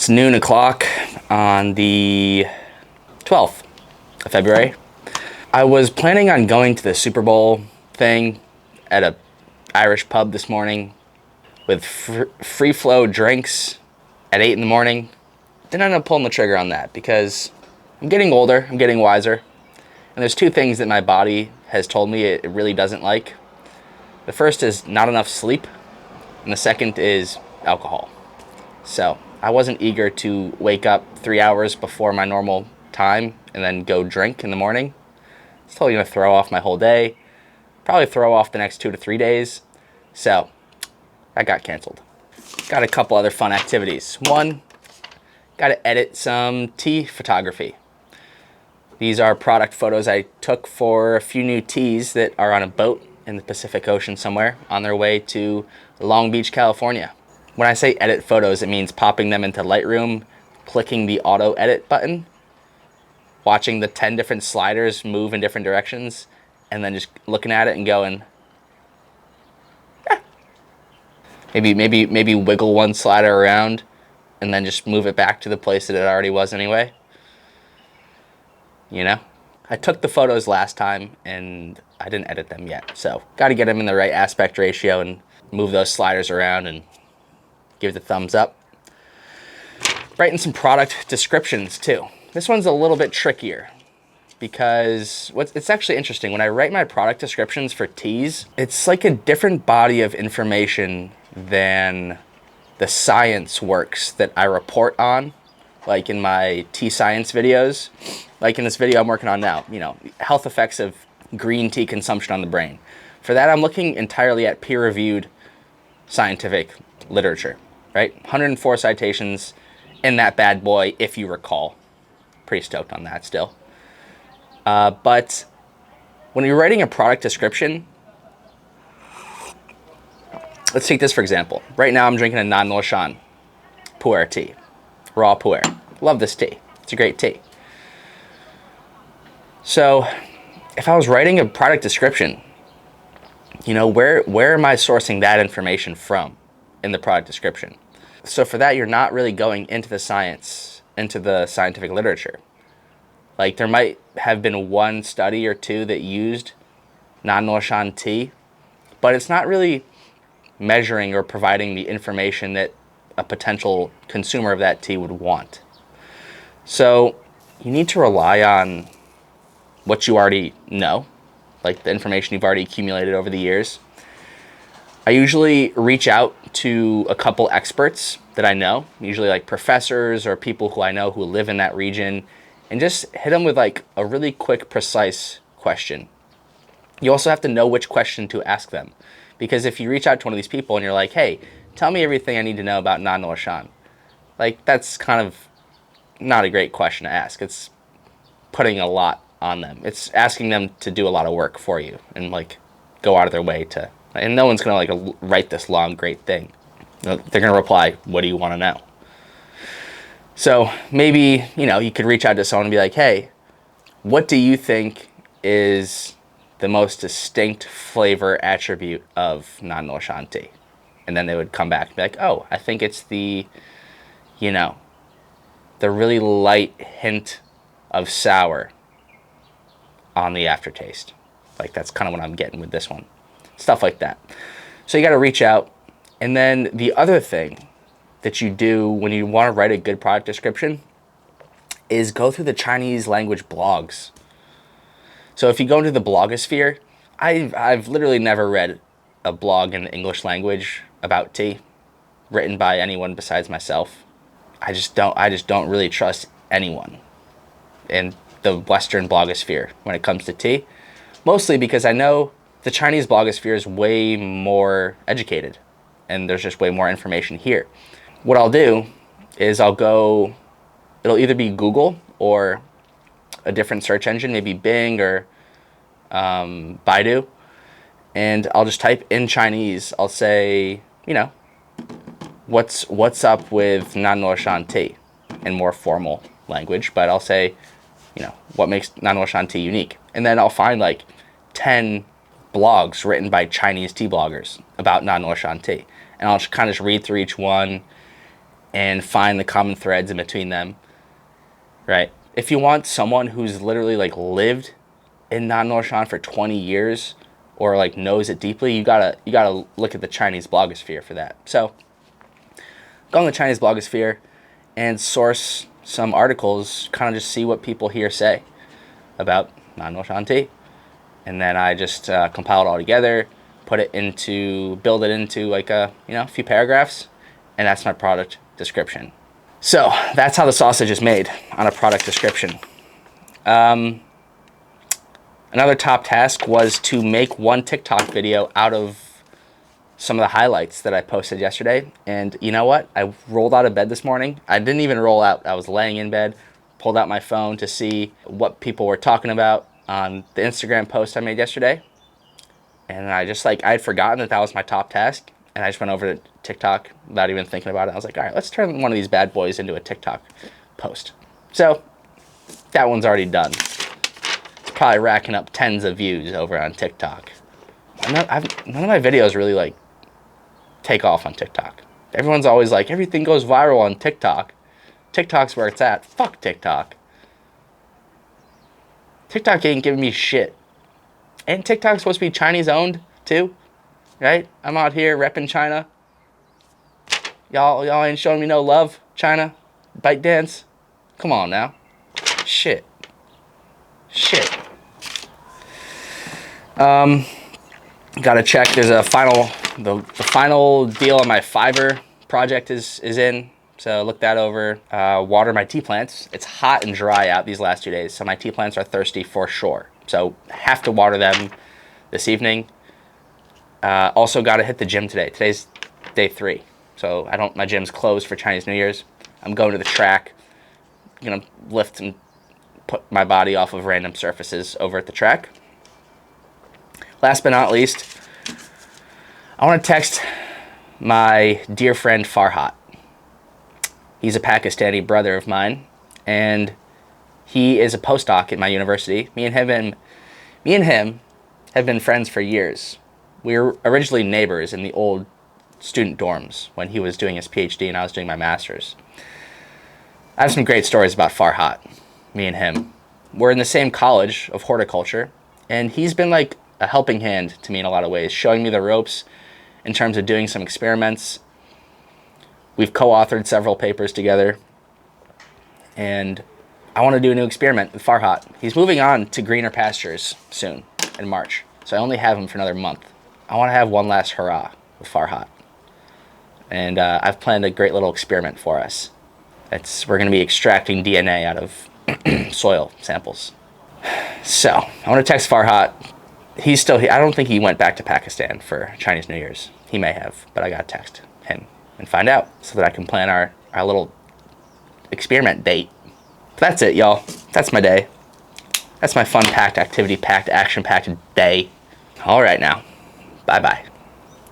It's noon o'clock on the 12th of February. I was planning on going to the Super Bowl thing at a Irish pub this morning with free flow drinks at 8 in the morning. Didn't end up pulling the trigger on that because I'm getting older, I'm getting wiser, and there's two things that my body has told me it really doesn't like. The first is not enough sleep, and the second is alcohol. So I wasn't eager to wake up 3 hours before my normal time and then go drink in the morning. It's totally gonna throw off my whole day, probably throw off the next 2 to 3 days. So that got canceled. Got a couple other fun activities. One, got to edit some tea photography. These are product photos I took for a few new teas that are on a boat in the Pacific Ocean somewhere on their way to Long Beach, California. When I say edit photos, it means popping them into Lightroom, clicking the auto edit button, watching the 10 different sliders move in different directions, and then just looking at it and going, maybe wiggle one slider around and then just move it back to the place that it already was anyway. You know? I took the photos last time and I didn't edit them yet. So got to get them in the right aspect ratio and move those sliders around and give it a thumbs up. Writing some product descriptions too. This one's a little bit trickier because it's actually interesting. When I write my product descriptions for teas, it's like a different body of information than the science works that I report on, like in my tea science videos. Like in this video I'm working on now, health effects of green tea consumption on the brain. For that, I'm looking entirely at peer-reviewed scientific literature, right? 104 citations in that bad boy, if you recall. Pretty stoked on that still. But when you're writing a product description, let's take this for example. Right now I'm drinking a non-Loshan Pu'erh tea, raw Pu'erh. Love this tea. It's a great tea. So if I was writing a product description, where am I sourcing that information from in the product description? So for that, you're not really going into the science, into the scientific literature. Like there might have been one study or two that used non-Loshan tea, but it's not really measuring or providing the information that a potential consumer of that tea would want. So you need to rely on what you already know, like the information you've already accumulated over the years. I usually reach out to a couple experts that I know, usually like professors or people who I know who live in that region, and just hit them with like a really quick, precise question. You also have to know which question to ask them, because if you reach out to one of these people and you're like, hey, tell me everything I need to know about non-Loshan, like that's kind of not a great question to ask. It's putting a lot on them. It's asking them to do a lot of work for you and like go out of their way to, and no one's gonna like write this long, great thing. They're gonna reply, what do you wanna know? So maybe, you could reach out to someone and be like, hey, what do you think is the most distinct flavor attribute of non-Loshan tea? And then they would come back and be like, oh, I think it's the really light hint of sour on the aftertaste. Like that's kind of what I'm getting with this one. Stuff like that. So you got to reach out. And then the other thing that you do when you want to write a good product description is go through the Chinese language blogs. So if you go into the blogosphere, I've literally never read a blog in the English language about tea written by anyone besides myself. I just don't really trust anyone in the Western blogosphere when it comes to tea, mostly because I know the Chinese blogosphere is way more educated and there's just way more information here. What I'll do is it'll either be Google or a different search engine, maybe Bing or Baidu, and I'll just type in Chinese. I'll say, what's up with non-Loshan tea in more formal language, but I'll say, what makes non-Loshan tea unique? And then I'll find like 10 blogs written by Chinese tea bloggers about non-Loshan tea. And I'll kind of just read through each one and find the common threads in between them, right? If you want someone who's literally like lived in non-Norshan for 20 years or like knows it deeply, you gotta look at the Chinese blogosphere for that. So go on the Chinese blogosphere and source some articles, kind of just see what people here say about non-Norshan tea. And then I just compile it all together, build it into like a few paragraphs, and that's my product description. So that's how the sausage is made on a product description. Another top task was to make one TikTok video out of some of the highlights that I posted yesterday. And you know what? I rolled out of bed this morning. I didn't even roll out. I was laying in bed, pulled out my phone to see what people were talking about on the Instagram post I made yesterday. And I had forgotten that was my top task. And I just went over to TikTok without even thinking about it. I was like, all right, let's turn one of these bad boys into a TikTok post. So that one's already done. It's probably racking up tens of views over on TikTok. None of my videos really like take off on TikTok. Everyone's always like, everything goes viral on TikTok. TikTok's where it's at. Fuck TikTok. TikTok ain't giving me shit. And TikTok's supposed to be Chinese owned too, right? I'm out here repping China. Y'all ain't showing me no love, China. Bite dance. Come on now. Shit. Gotta check. There's a the final deal on my Fiverr project is in. So look that over. Water my tea plants. It's hot and dry out these last 2 days, so my tea plants are thirsty for sure. So have to water them this evening. Also got to hit the gym today. Today's day 3, so my gym's closed for Chinese New Year's. I'm going to the track. I'm gonna lift and put my body off of random surfaces over at the track. Last but not least, I want to text my dear friend Farhat. He's a Pakistani brother of mine, and he is a postdoc at my university. Me and him have been friends for years. We were originally neighbors in the old student dorms when he was doing his PhD and I was doing my master's. I have some great stories about Farhat, me and him. We're in the same college of horticulture, and he's been like a helping hand to me in a lot of ways, showing me the ropes in terms of doing some experiments. We've co-authored several papers together, and I want to do a new experiment with Farhat. He's moving on to greener pastures soon in March, so I only have him for another month. I want to have one last hurrah with Farhat, and I've planned a great little experiment for us. We're going to be extracting DNA out of soil samples. So I want to text Farhat. He's still here. I don't think he went back to Pakistan for Chinese New Year's. He may have, but I got to text him and find out so that I can plan our little experiment date. That's it, y'all. That's my day. That's my fun-packed, activity-packed, action-packed day. All right now. Bye-bye.